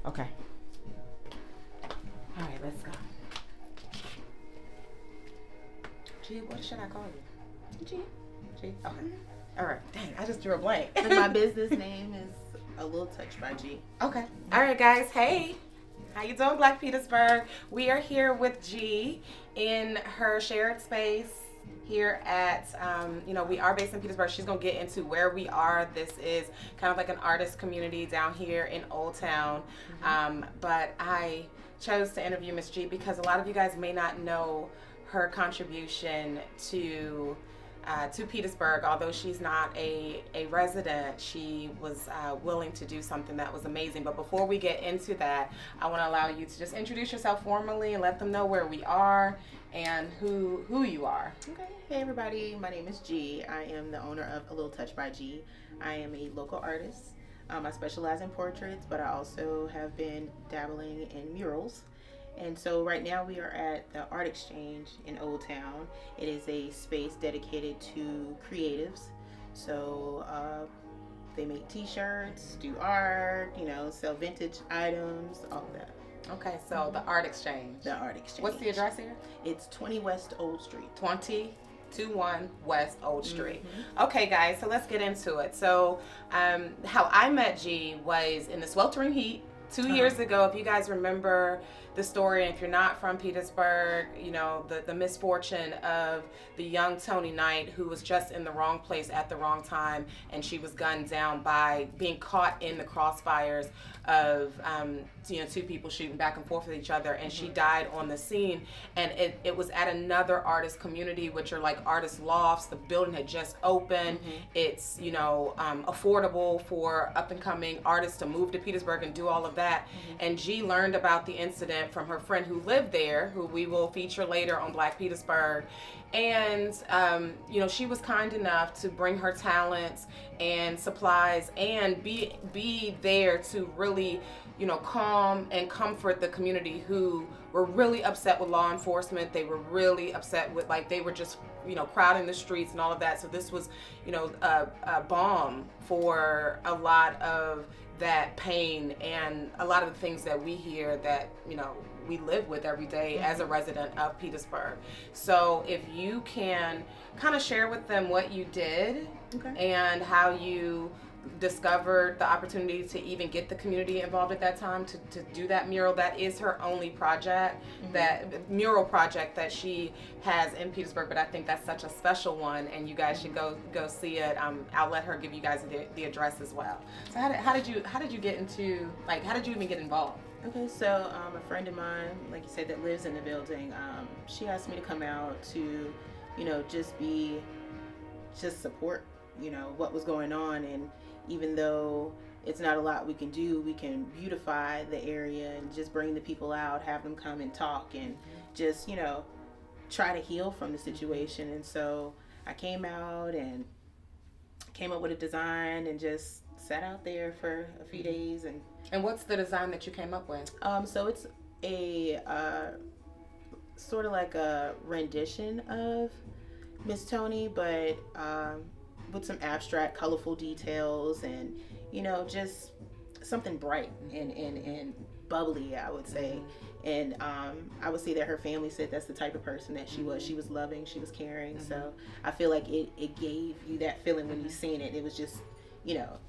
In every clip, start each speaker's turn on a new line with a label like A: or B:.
A: Okay. All right, let's go. G, what should I call you?
B: G.
A: G. Okay. All right. Dang, I just drew a blank.
B: And my business name is A Little Touch by G.
A: Okay. All right, guys. Hey. How you doing, Black Petersburg? We are here with G in her shared space here at, we are based in Petersburg. She's going to get into where we are. This is kind of like an artist community down here in Old Town. But I chose to interview Miss G because a lot of you guys may not know her contribution to Petersburg. Although she's not a resident, she was willing to do something that was amazing. But before we get into that, I want to allow you to just introduce yourself formally and let them know where we are and who you are.
B: Okay. Hey everybody, my name is G. I am the owner of A Little Touch by G. I am a local artist. I specialize in portraits, but I also have been dabbling in murals. And so right now we are at the Art Exchange in Old Town. It is a space dedicated to creatives. So they make t-shirts, do art, sell vintage items, all of that.
A: Okay, so the Art Exchange.
B: The Art Exchange.
A: What's the address here?
B: It's 20 West Old Street.
A: 2021 West Old Street. Okay, guys, so let's get into it. So how I met G was in the sweltering heat 2 years ago. If you guys remember the story, and if you're not from Petersburg, the misfortune of the young Toni Knight, who was just in the wrong place at the wrong time, and she was gunned down by being caught in the crossfires of two people shooting back and forth with each other, and she died on the scene. And it was at another artist community, which are like artist lofts. The building had just opened. It's affordable for up and coming artists to move to Petersburg and do all of that. And G learned about the incident from her friend who lived there, who we will feature later on Black Petersburg. And she was kind enough to bring her talents and supplies and be there to really calm and comfort the community who were really upset with law enforcement. They were really upset with, they were just crowding the streets and all of that. So this was a balm for a lot of that pain and a lot of the things that we hear that we live with every day as a resident of Petersburg. So if you can kind of share with them what you did and how you discovered the opportunity to even get the community involved at that time to do that mural. That is her only project, that mural project that she has in Petersburg, but I think that's such a special one, and you guys should go see it. I'll let her give you guys the address as well. So how did you get into, how did you even get involved?
B: Okay, so a friend of mine, like you said, that lives in the building, she asked me to come out to, just support, what was going on. And even though it's not a lot we can do, we can beautify the area and just bring the people out, have them come and talk and just, try to heal from the situation. And so I came out and came up with a design and just sat out there for a few days.
A: And what's the design that you came up with?
B: So it's a sort of like a rendition of Miss Toni, but with some abstract, colorful details and, just something bright and bubbly, I would say. And I would say that her family said that's the type of person that she was. She was loving, she was caring. So I feel like it gave you that feeling when you seen it. It was just,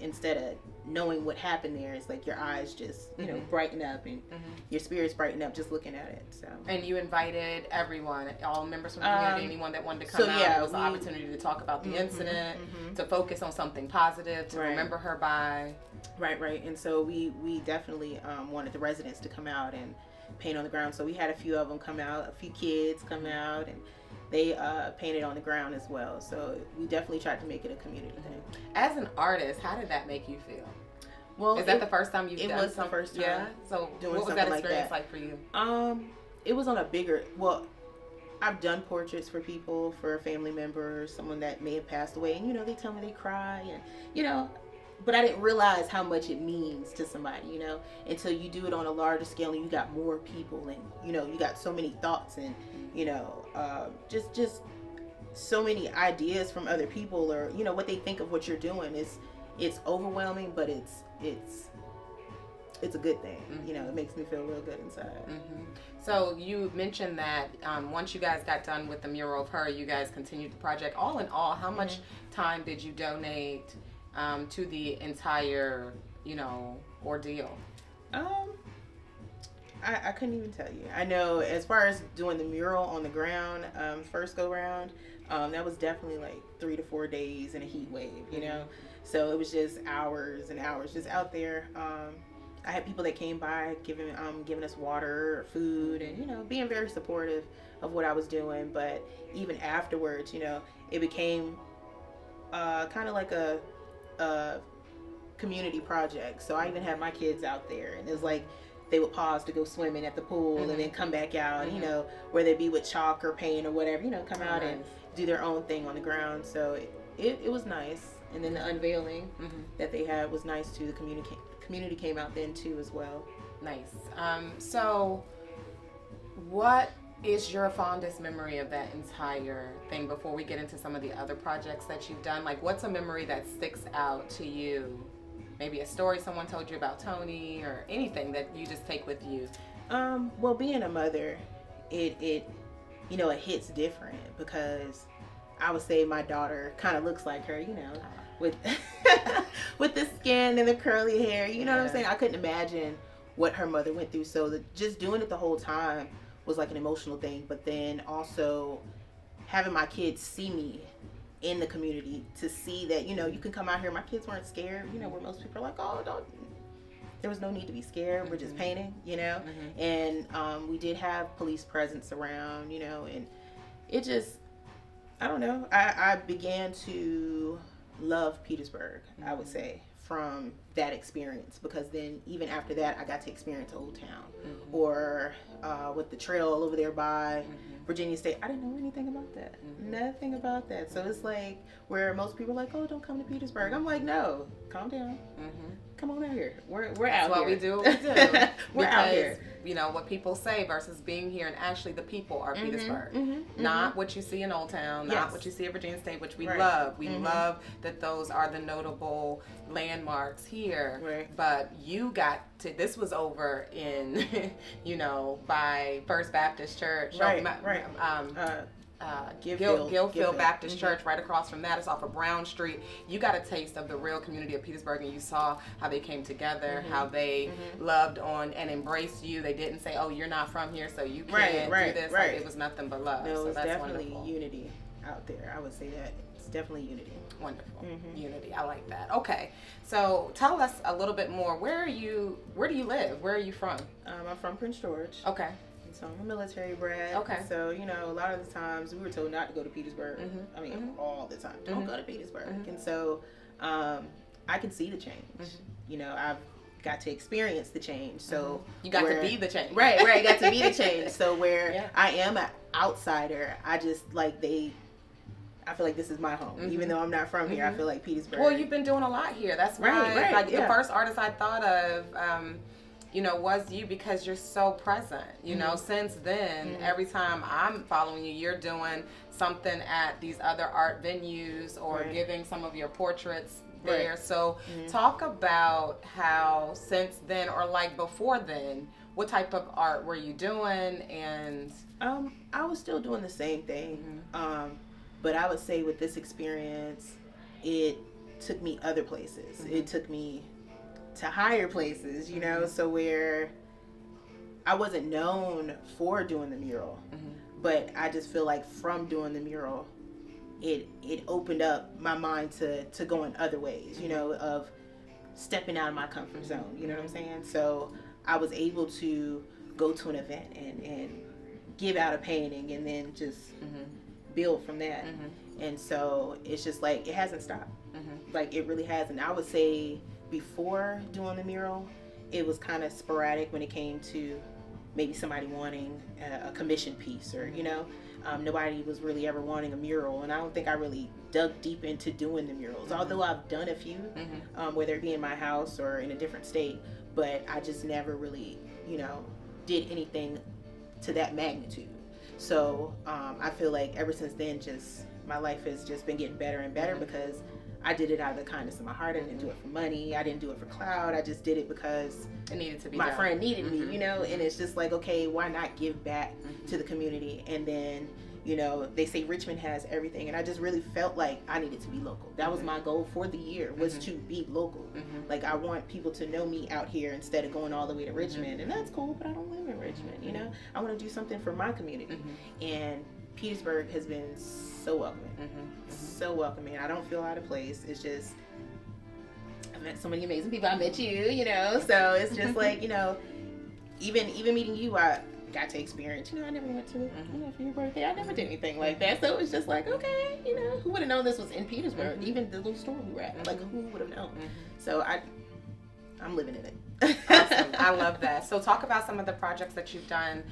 B: instead of knowing what happened there, it's like your eyes just, brighten up and your spirits brighten up just looking at it. So.
A: And you invited everyone, all members from the community, anyone that wanted to come out. Yeah, it was an opportunity to talk about the incident, to focus on something positive, to remember her by.
B: Right. And so we definitely wanted the residents to come out and paint on the ground. So we had a few of them come out, a few kids come out, and they painted on the ground as well. So we definitely tried to make it a community thing.
A: As an artist, how did that make you feel?
B: Well,
A: is that the first time you've done
B: something? It was the first time.
A: Yeah. So what was that experience like for you?
B: It was on a bigger. Well, I've done portraits for people, for family members, someone that may have passed away, and they tell me they cry, and but I didn't realize how much it means to somebody, until you do it on a larger scale and you got more people and, you got so many thoughts and, just so many ideas from other people or, what they think of what you're doing. It's overwhelming, but it's it's a good thing. You know, it makes me feel real good inside.
A: So you mentioned that once you guys got done with the mural of her, you guys continued the project. All in all, how much time did you donate to the entire, you know, ordeal?
B: I couldn't even tell you. I know as far as doing the mural on the ground, first go round, that was definitely like 3 to 4 days in a heat wave, you know? So it was just hours and hours just out there. I had people that came by giving us water, or food, and, you know, being very supportive of what I was doing. But even afterwards, you know, it became kind of like a community project. So I even had my kids out there, and it was like they would pause to go swimming at the pool and then come back out, you know, where they'd be with chalk or paint or whatever, you know, come out and do their own thing on the ground. So it was nice. And then the unveiling that they had was nice too. The community came out then too as well.
A: Nice. So what is your fondest memory of that entire thing before we get into some of the other projects that you've done? Like, what's a memory that sticks out to you? Maybe a story someone told you about Tony, or anything that you just take with you.
B: Well, being a mother, it you know, it hits different because I would say my daughter kind of looks like her, you know, with with the skin and the curly hair, you know what I'm saying? I couldn't imagine what her mother went through. So just doing it the whole time was like an emotional thing. But then also having my kids see me in the community, to see that, you know, you can come out here. My kids weren't scared, you know, where most people are like, oh, don't. There was no need to be scared. We're just painting, you know. And we did have police presence around, you know, and it just, I don't know. I began to love Petersburg, I would say, from that experience, because then even after that, I got to experience Old Town, or with the trail over there by Virginia State. I didn't know anything about that. Nothing about that. So it's like where most people are like, oh, don't come to Petersburg. I'm like, no, calm down. Come on out here. We're out here.
A: That's why we do what we do.
B: We're out here.
A: You know, what people say versus being here, and actually the people are Petersburg. Not what you see in Old Town, not what you see at Virginia State, which we love. We love that those are the notable landmarks here. But you got to, this was over in, you know, by First Baptist Church. Gilfield Baptist Church, right across from that. It's off of Brown Street. You got a taste of the real community of Petersburg, and you saw how they came together, how they loved on and embraced you. They didn't say, oh, you're not from here, so you can't do this. Like, it was nothing but love.
B: No,
A: so
B: it's
A: that's
B: definitely
A: wonderful.
B: Unity out there. I would say that. It's definitely unity.
A: Wonderful. Unity. I like that. Okay. So tell us a little bit more. Where do you live? Where are you from?
B: I'm from Prince George.
A: Okay.
B: So I'm a military brat.
A: Okay.
B: So, you know, a lot of the times we were told not to go to Petersburg. I mean, all the time. Don't go to Petersburg. And so I can see the change. You know, I've got to experience the change. So
A: you got to be the change.
B: Right. Got to be the change. So where I am an outsider, I just like I feel like this is my home. Even though I'm not from here, I feel like Petersburg.
A: Well, you've been doing a lot here. That's why the first artist I thought of, you know, was you, because you're so present. You know, since then, every time I'm following you, you're doing something at these other art venues or giving some of your portraits there. So talk about how since then, or like before then, what type of art were you doing? And
B: I was still doing the same thing. But I would say with this experience, it took me other places. It took me to higher places, you know, so where I wasn't known for doing the mural, but I just feel like from doing the mural, it opened up my mind to going other ways, you know, of stepping out of my comfort zone, you know what I'm saying? So I was able to go to an event and give out a painting and then just build from that. And so it's just like, it hasn't stopped. Like, it really hasn't. I would say before doing the mural, it was kind of sporadic when it came to maybe somebody wanting a commission piece, or, you know, nobody was really ever wanting a mural. And I don't think I really dug deep into doing the murals, although I've done a few, whether it be in my house or in a different state, but I just never really, you know, did anything to that magnitude. So I feel like ever since then, just my life has just been getting better and better, because I did it out of the kindness of my heart. I didn't do it for money. I didn't do it for clout. I just did it because
A: it needed to be
B: my
A: done.
B: friend needed me, you know, and it's just like, okay, why not give back to the community? And then, you know, they say Richmond has everything, and I just really felt like I needed to be local. That was my goal for the year, was to be local. Like, I want people to know me out here instead of going all the way to Richmond, and that's cool, but I don't live in Richmond, you know? I want to do something for my community. And Petersburg has been so welcoming. So welcoming. I don't feel out of place. It's just, I met so many amazing people. I met you, you know, so it's just like, you know, even meeting you, I got to experience, you know, I never went to, you know, for your birthday. I never did anything like that. So it was just like, okay, you know, who would have known this was in Petersburg? Even the little store we were at, like, who would have known? So I'm living in it.
A: Awesome. I love that. So talk about some of the projects that you've done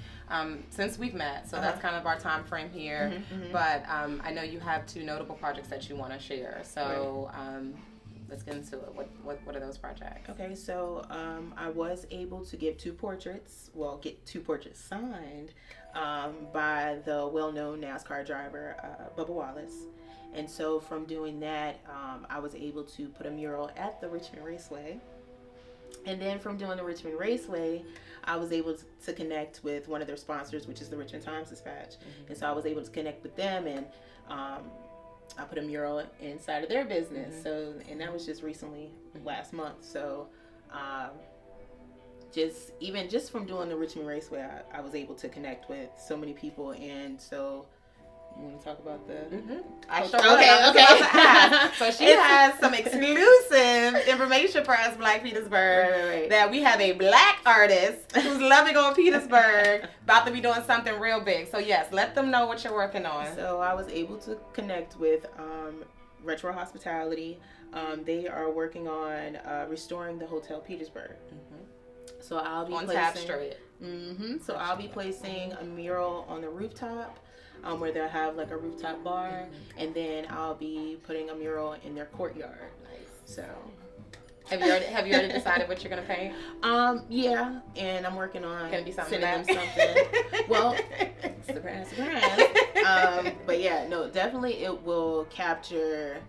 A: since we've met. So that's kind of our time frame here. But I know you have 2 notable projects that you want to share. So let's get into it. What are those projects?
B: Okay, so I was able to get 2 portraits. Well, get 2 portraits signed by the well-known NASCAR driver Bubba Wallace. And so from doing that, I was able to put a mural at the Richmond Raceway. And then from doing the Richmond Raceway, I was able to connect with one of their sponsors, which is the Richmond Times-Dispatch. And so I was able to connect with them, and I put a mural inside of their business. So, and that was just recently, last month. So just from doing the Richmond Raceway, I was able to connect with so many people. And so, you want to talk about the?
A: I sure okay. So she has some exclusive information for us, Black Petersburg, that we have a Black artist who's loving on Petersburg, about to be doing something real big. So yes, let them know what you're working on.
B: So I was able to connect with Retro Hospitality. They are working on restoring the Hotel Petersburg. So I'll be
A: on
B: placing,
A: Tab Street.
B: So I'll be placing a mural on the rooftop. Where they'll have like a rooftop bar, and then I'll be putting a mural in their courtyard. So,
A: have you already decided what you're gonna paint?
B: Yeah, and I'm working on
A: Can it be something
B: sending them something. Well, surprise. But yeah, no, definitely it will capture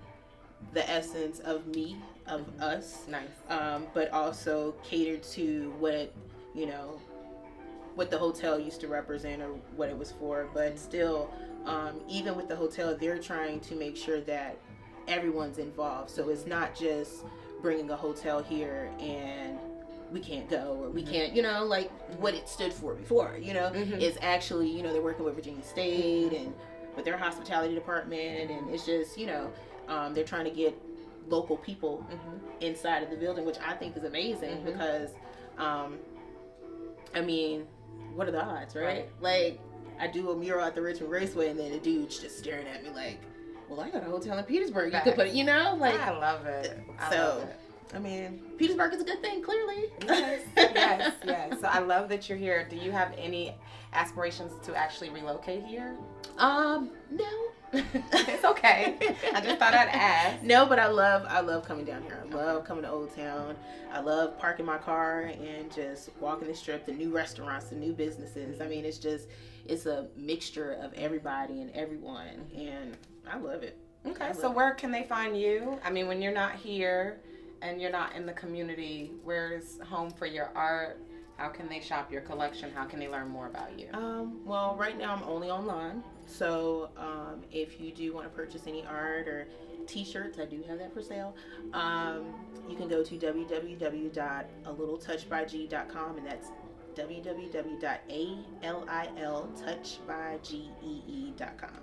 B: the essence of me, of us.
A: Nice.
B: But also cater to what, you know, what the hotel used to represent or what it was for. But still, even with the hotel, they're trying to make sure that everyone's involved. So it's not just bringing a hotel here and we can't go, or we can't, you know, like what it stood for before, you know. It's actually, you know, they're working with Virginia State and with their hospitality department, and it's just, you know, they're trying to get local people inside of the building, which I think is amazing because, I mean, what are the odds, right? Like, I do a mural at the Richmond Raceway, and then a dude's just staring at me like, well, I got a hotel in Petersburg. You could put it, you know? Like,
A: I love it.
B: I mean, Petersburg is a good thing, clearly.
A: Yes. So I love that you're here. Do you have any aspirations to actually relocate here?
B: No.
A: It's okay. I just thought I'd ask.
B: No, but I love coming down here. I love coming to Old Town. I love parking my car and just walking the strip, the new restaurants, the new businesses. I mean, it's a mixture of everybody and everyone, and I love it.
A: Okay, so where can they find you? I mean, when you're not here and you're not in the community, where's home for your art? How can they shop your collection? How can they learn more about you?
B: Well, right now I'm only online. So if you do want to purchase any art or t-shirts, I do have that for sale. You can go to www.alitletouchbygee.com, and that's www.alitouchbygee.com.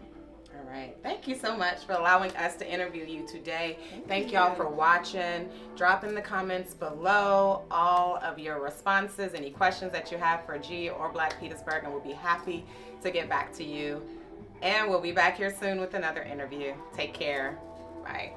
A: All right. Thank you so much for allowing us to interview you today. Thank y'all for watching. Drop in the comments below all of your responses, any questions that you have for G or Black Petersburg, and we'll be happy to get back to you. And we'll be back here soon with another interview. Take care. Bye.